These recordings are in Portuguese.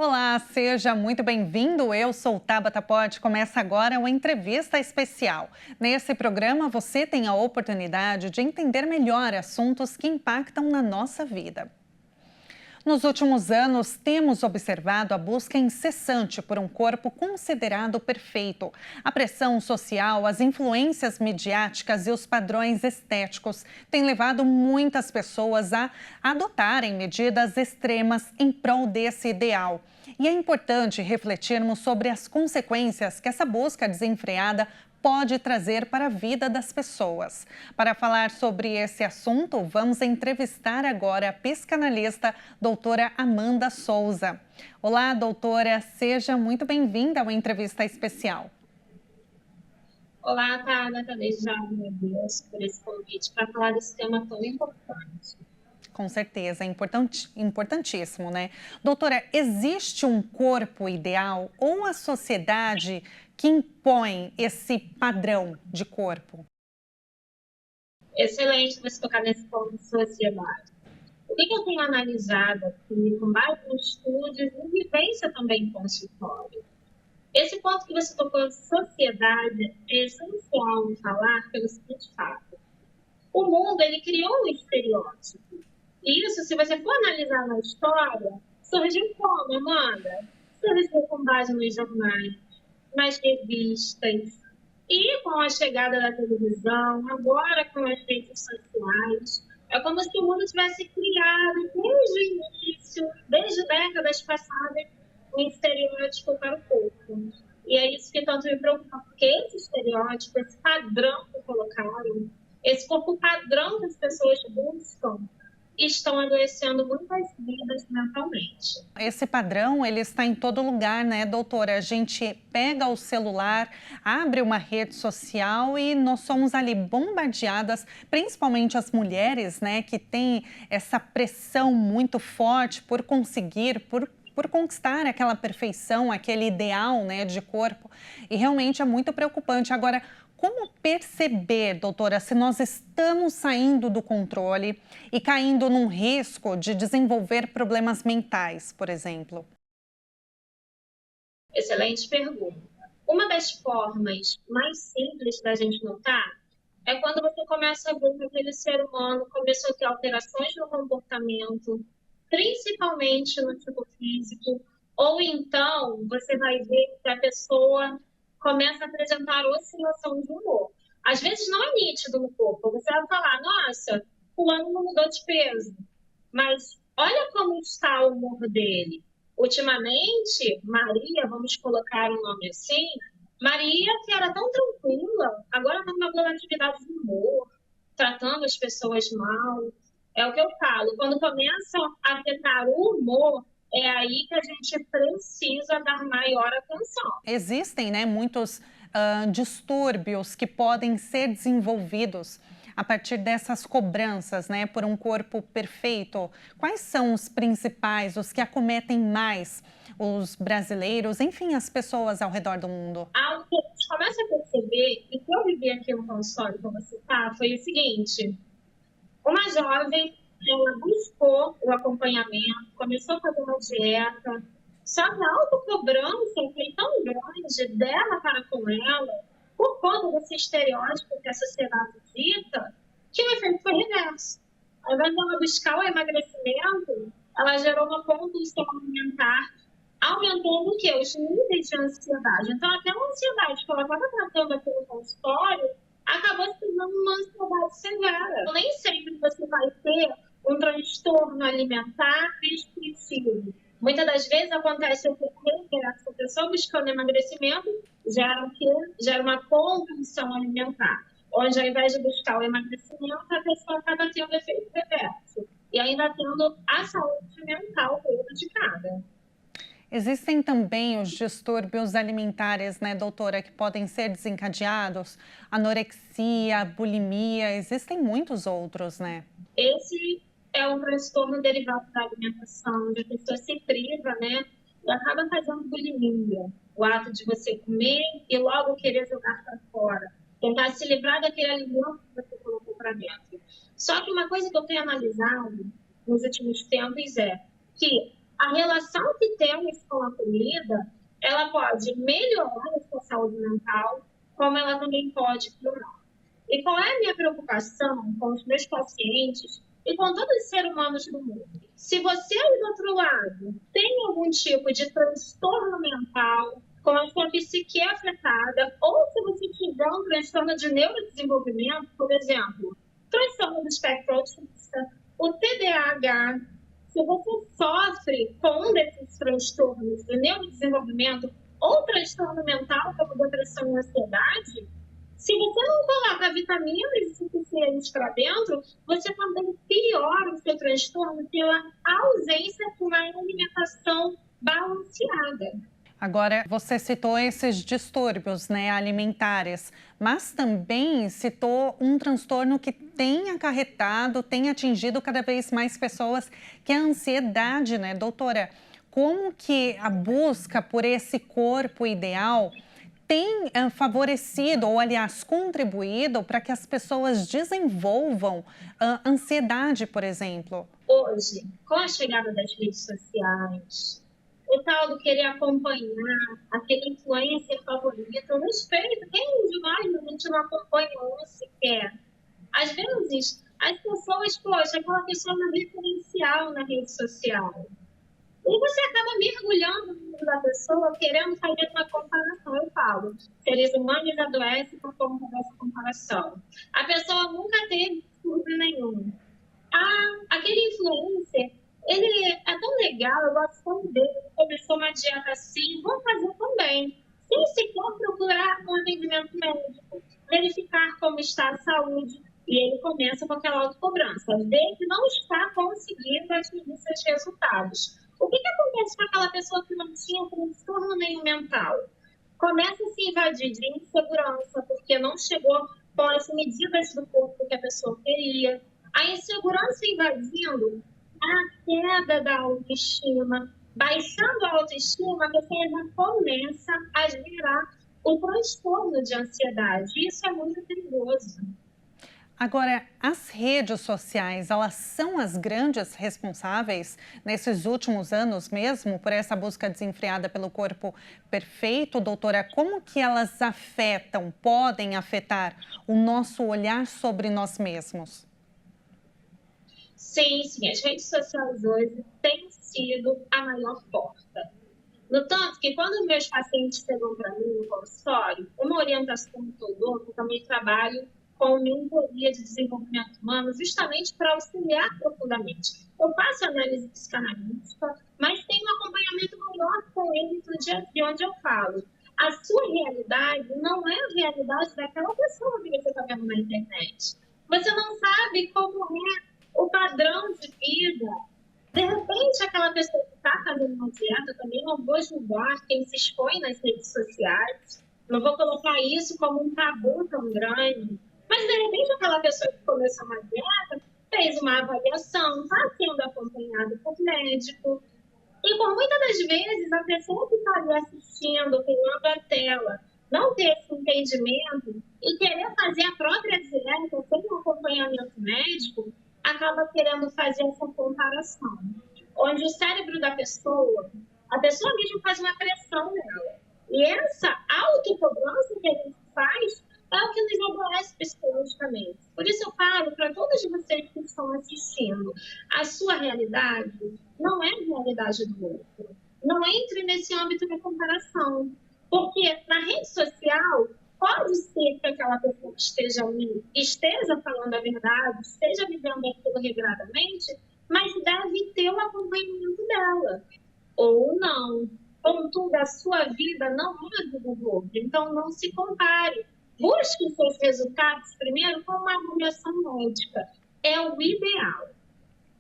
Olá, seja muito bem-vindo. Eu sou Tabata Pote. Começa agora uma entrevista especial. Nesse programa, você tem a oportunidade de entender melhor assuntos que impactam na nossa vida. Nos últimos anos, temos observado a busca incessante por um corpo considerado perfeito. A pressão social, as influências midiáticas e os padrões estéticos têm levado muitas pessoas a adotarem medidas extremas em prol desse ideal. E é importante refletirmos sobre as consequências que essa busca desenfreada pode trazer para a vida das pessoas. Para falar sobre esse assunto, vamos entrevistar agora a psicanalista doutora Amanda Souza. Olá, doutora, seja muito bem-vinda a uma entrevista especial. Olá, Tabata, desde já agradeço por esse convite para falar desse tema tão importante. Com certeza, é importantíssimo, né? Doutora, existe um corpo ideal ou a sociedade que impõe esse padrão de corpo? Excelente você tocar nesse ponto de sociedade. O que eu tenho analisado aqui, com base em estudos e vivência também em consultório? Esse ponto que você tocou de sociedade é essencial falar pelo seguinte fato. O mundo, ele criou um estereótipo. E isso, se você for analisar na história, surgiu como, Amanda? Surgiu com base nos jornais, nas revistas, e com a chegada da televisão, agora com as redes sociais. É como se o mundo tivesse criado desde o início, desde décadas passadas, um estereótipo para o corpo. E é isso que tanto me preocupa, porque esse estereótipo, esse padrão que colocaram, esse corpo padrão que as pessoas buscam, estão adoecendo muitas vidas mentalmente. Esse padrão, ele está em todo lugar, né, doutora? A gente pega o celular, abre uma rede social e nós somos ali bombardeadas, principalmente as mulheres, né, que têm essa pressão muito forte por conseguir, por conquistar aquela perfeição, aquele ideal, né, de corpo. E realmente é muito preocupante. Agora, como perceber, doutora, se nós estamos saindo do controle e caindo num risco de desenvolver problemas mentais, por exemplo? Excelente pergunta. Uma das formas mais simples da gente notar é quando você começa a ver que aquele ser humano começou a ter alterações no comportamento, principalmente no tipo físico, ou então você vai ver que a pessoa começa a apresentar oscilação de humor. Às vezes não é nítido no corpo, você vai falar, nossa, fulano não mudou de peso, mas olha como está o humor dele. Ultimamente, Maria, vamos colocar um nome assim, Maria, que era tão tranquila, agora está numa volatilidade de humor, tratando as pessoas mal. É o que eu falo, quando começa a afetar o humor, é aí que a gente precisa dar maior atenção. Existem, né, muitos distúrbios que podem ser desenvolvidos a partir dessas cobranças, né, por um corpo perfeito. Quais são os principais, os que acometem mais os brasileiros, enfim, as pessoas ao redor do mundo? Algo que a gente começa a perceber, e que eu vivi aqui no consultório, como você tá, foi o seguinte: uma jovem, ela buscou o acompanhamento, começou a fazer uma dieta, só que a autocobrança foi tão grande dela para com ela, por conta desse estereótipo que a sociedade dita, que o efeito foi reverso. Ao invés de ela buscar o emagrecimento, ela gerou uma compulsão alimentar, aumentando o quê? Os níveis de ansiedade. Então, até uma ansiedade que ela estava tratando aqui no consultório, acabou se tornando uma ansiedade severa. Nem sempre você vai ter um transtorno alimentar expressivo. Muitas das vezes acontece o reverso. A pessoa buscando emagrecimento gera o quê? Gera uma compulsão alimentar, onde ao invés de buscar o emagrecimento, a pessoa acaba tendo efeito reverso e ainda tendo a saúde mental prejudicada. Existem também os distúrbios alimentares, né, doutora, que podem ser desencadeados, anorexia, bulimia, existem muitos outros, né? Esse é um transtorno derivado da alimentação, onde a pessoa se priva, né, e acaba fazendo bulimia. O ato de você comer e logo querer jogar para fora, tentar se livrar daquele alimento que você colocou para dentro. Só que uma coisa que eu tenho analisado nos últimos tempos é que A relação que temos com a comida, ela pode melhorar a sua saúde mental, como ela também pode piorar. E qual é a minha preocupação com os meus pacientes e com todos os seres humanos do mundo? Se você, do outro lado, tem algum tipo de transtorno mental, com a sua psique afetada, ou se você tiver um transtorno de neurodesenvolvimento, por exemplo, transtorno do espectro autista, o TDAH, se você sofre com um desses transtornos de neurodesenvolvimento ou transtorno mental, como depressão e ansiedade, se você não coloca vitaminas suficientes para dentro, você também piora o seu transtorno pela ausência de uma alimentação balanceada. Agora, você citou esses distúrbios, né, alimentares, mas também citou um transtorno que tem acarretado, tem atingido cada vez mais pessoas, que é a ansiedade, né, doutora? Como que a busca por esse corpo ideal tem favorecido, ou aliás, contribuído para que as pessoas desenvolvam ansiedade, por exemplo? Hoje, com a chegada das redes sociais, o tal do querer acompanhar aquele influencer favorito, eu respeito, quem de nós a gente não acompanha um sequer? Às vezes, as pessoas, poxa, aquela pessoa é uma referencial na rede social. E você acaba mergulhando no mundo da pessoa, querendo fazer uma comparação. Eu falo, seres humanos adoecem por conta dessa comparação. A pessoa nunca teve distúrbio nenhum. Aquele influencer, ele é tão legal, eu gosto tanto dele, ele começou uma dieta assim, vou fazer também. Sem sequer procurar um atendimento médico, verificar como está a saúde, e ele começa com aquela autocobrança. Vê que não está conseguindo atingir seus resultados. O que acontece com aquela pessoa que não tinha transtorno nenhum mental? Começa a se invadir de insegurança, porque não chegou com as medidas do corpo que a pessoa queria. A insegurança invadindo a queda da autoestima. Baixando a autoestima, a pessoa já começa a gerar o transtorno de ansiedade. Isso é muito perigoso. Agora, as redes sociais, elas são as grandes responsáveis nesses últimos anos mesmo por essa busca desenfreada pelo corpo perfeito, doutora? Como que elas afetam, podem afetar o nosso olhar sobre nós mesmos? Sim, as redes sociais hoje têm sido a maior porta. No tanto que quando meus pacientes chegam para mim no consultório, uma orientação que eu dou, que eu também trabalho com mentoria de desenvolvimento humano, justamente para auxiliar profundamente. Eu faço análise psicanalítica, mas tenho um acompanhamento maior com eles no dia a dia, onde eu falo. A sua realidade não é a realidade daquela pessoa que você está vendo na internet. Você não sabe como é o padrão de vida. De repente, aquela pessoa que está fazendo uma dieta, também não vou julgar quem se expõe nas redes sociais, não vou colocar isso como um tabu tão grande. Mas, de repente, aquela pessoa que começou uma dieta fez uma avaliação, está sendo acompanhada por médico. E, por muitas das vezes, a pessoa que está ali assistindo, pegando a tela, não ter esse entendimento e querer fazer a própria dieta sem um acompanhamento médico, acaba querendo fazer essa comparação. Onde o cérebro da pessoa, a pessoa mesmo faz uma pressão nela. E essa autocobrança que a gente faz é o que nos adoece psicologicamente. Por isso eu falo para todos vocês que estão assistindo, a sua realidade não é a realidade do outro. Não entre nesse âmbito de comparação. Porque na rede social, pode ser que aquela pessoa que esteja falando a verdade, esteja vivendo aquilo regradamente, mas deve ter o acompanhamento dela. Ou não. Contudo, a sua vida não é a vida do outro. Então, não se compare. Busque seus resultados primeiro com uma avaliação médica. É o ideal.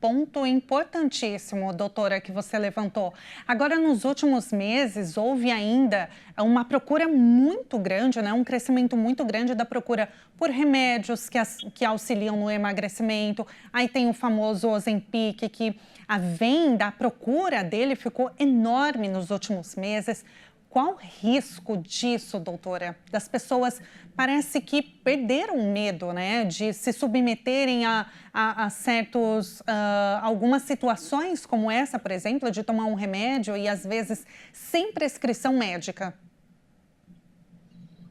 Ponto importantíssimo, doutora, que você levantou. Agora, nos últimos meses, houve ainda uma procura muito grande, né? Um crescimento muito grande da procura por remédios que auxiliam no emagrecimento. Aí tem o famoso Ozempic, que a venda, a procura dele ficou enorme nos últimos meses. Qual o risco disso, doutora? Das pessoas parece que perderam o medo, né, de se submeterem a algumas situações como essa, por exemplo, de tomar um remédio e às vezes sem prescrição médica.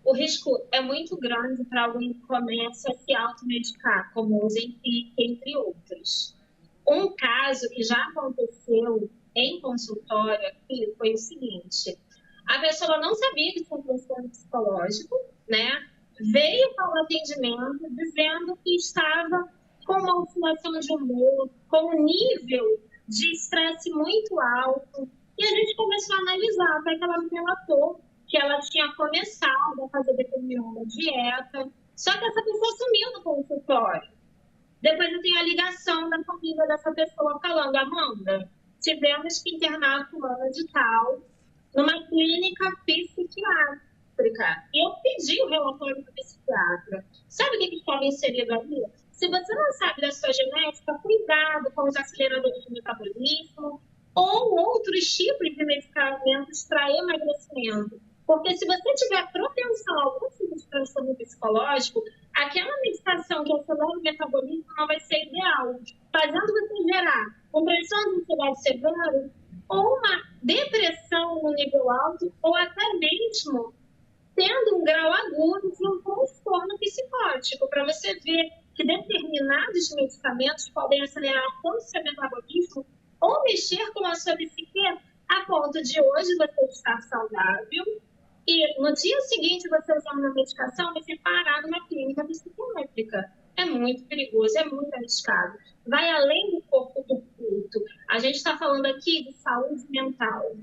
O risco é muito grande para alguém que comece a se automedicar, como o Ozempic, entre outros. Um caso que já aconteceu em consultório aqui foi o seguinte: a pessoa não sabia que tinha um transtorno psicológico, né? Veio para o atendimento dizendo que estava com uma oscilação de humor, com um nível de estresse muito alto. E a gente começou a analisar, até que ela me relatou que ela tinha começado a fazer determinada dieta, só que essa pessoa sumiu no consultório. Depois eu tenho a ligação da família dessa pessoa falando: Amanda, tivemos que internar fulana de tal numa clínica psiquiátrica. E eu pedi o relatório do psiquiatra. Sabe o que estava inserido ali? Se você não sabe da sua genética, cuidado com os aceleradores de metabolismo ou outros tipos de medicamentos para emagrecimento. Porque se você tiver propensão a algum tipo de transtorno psicológico, aquela medicação que acelera o metabolismo não vai ser ideal, fazendo você gerar um transtorno de ansiedade severo ou uma depressão no nível alto, ou até mesmo tendo um grau agudo de um transtorno psicótico, para você ver que determinados medicamentos podem acelerar tanto o seu metabolismo ou mexer com a sua psique a ponto de hoje você estar saudável e no dia seguinte você usando uma medicação você parar numa clínica psiquiátrica. É muito perigoso, é muito arriscado. Vai além do corpo do culto. A gente está falando aqui de saúde mental.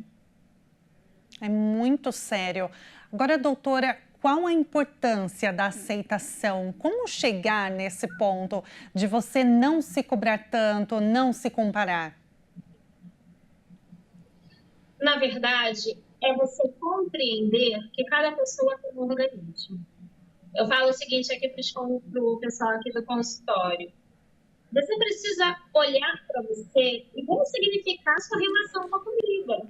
É muito sério. Agora, doutora, qual a importância da aceitação? Como chegar nesse ponto de você não se cobrar tanto, não se comparar? Na verdade, é você compreender que cada pessoa tem um organismo. Eu falo o seguinte aqui para o pessoal aqui do consultório. Você precisa olhar para você e ressignificar sua relação com a comida.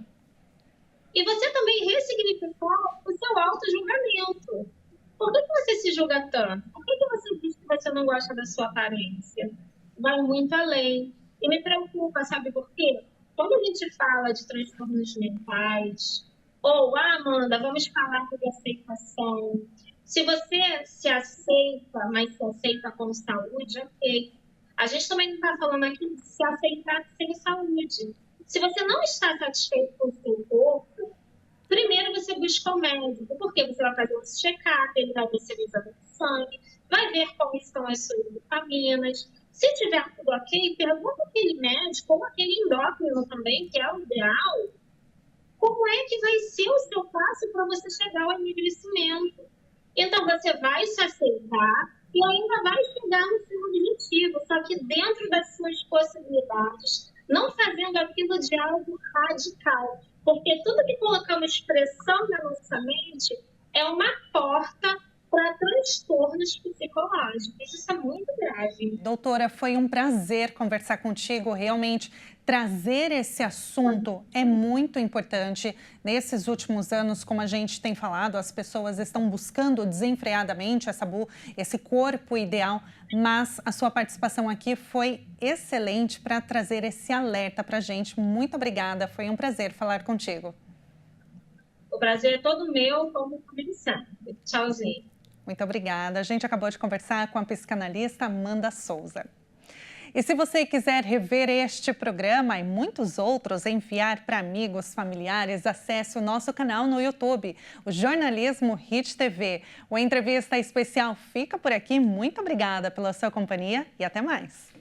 E você também ressignificar o seu auto-julgamento. Por que você se julga tanto? Por que você diz que você não gosta da sua aparência? Vai muito além. E me preocupa, sabe por quê? Quando a gente fala de transtornos mentais, ou, Amanda, vamos falar sobre aceitação. Se você se aceita, mas se aceita com saúde, ok. A gente também não está falando aqui de se aceitar sem saúde. Se você não está satisfeito com o seu corpo, primeiro você busca o médico, porque você vai fazer um check-up, ele vai ver seu exame de sangue, vai ver como estão as suas vitaminas. Se tiver tudo ok, pergunta aquele médico, ou aquele endócrino também, que é o ideal, como é que vai ser o seu passo para você chegar ao emagrecimento. Então, você vai se aceitar e ainda vai chegar no seu objetivo, só que dentro das suas possibilidades, não fazendo aquilo de algo radical. Porque tudo que colocamos pressão na nossa mente é uma porta para transtornos psicológicos. Isso é muito grave. Doutora, foi um prazer conversar contigo. Realmente, trazer esse assunto é muito importante. Nesses últimos anos, como a gente tem falado, as pessoas estão buscando desenfreadamente esse corpo ideal, mas a sua participação aqui foi excelente para trazer esse alerta para a gente. Muito obrigada, foi um prazer falar contigo. O prazer é todo meu, como sempre. Tchauzinho. Muito obrigada. A gente acabou de conversar com a psicanalista Amanda Souza. E se você quiser rever este programa e muitos outros, enviar para amigos, familiares, acesse o nosso canal no YouTube, o Jornalismo Hit TV. O Entrevista Especial fica por aqui. Muito obrigada pela sua companhia e até mais.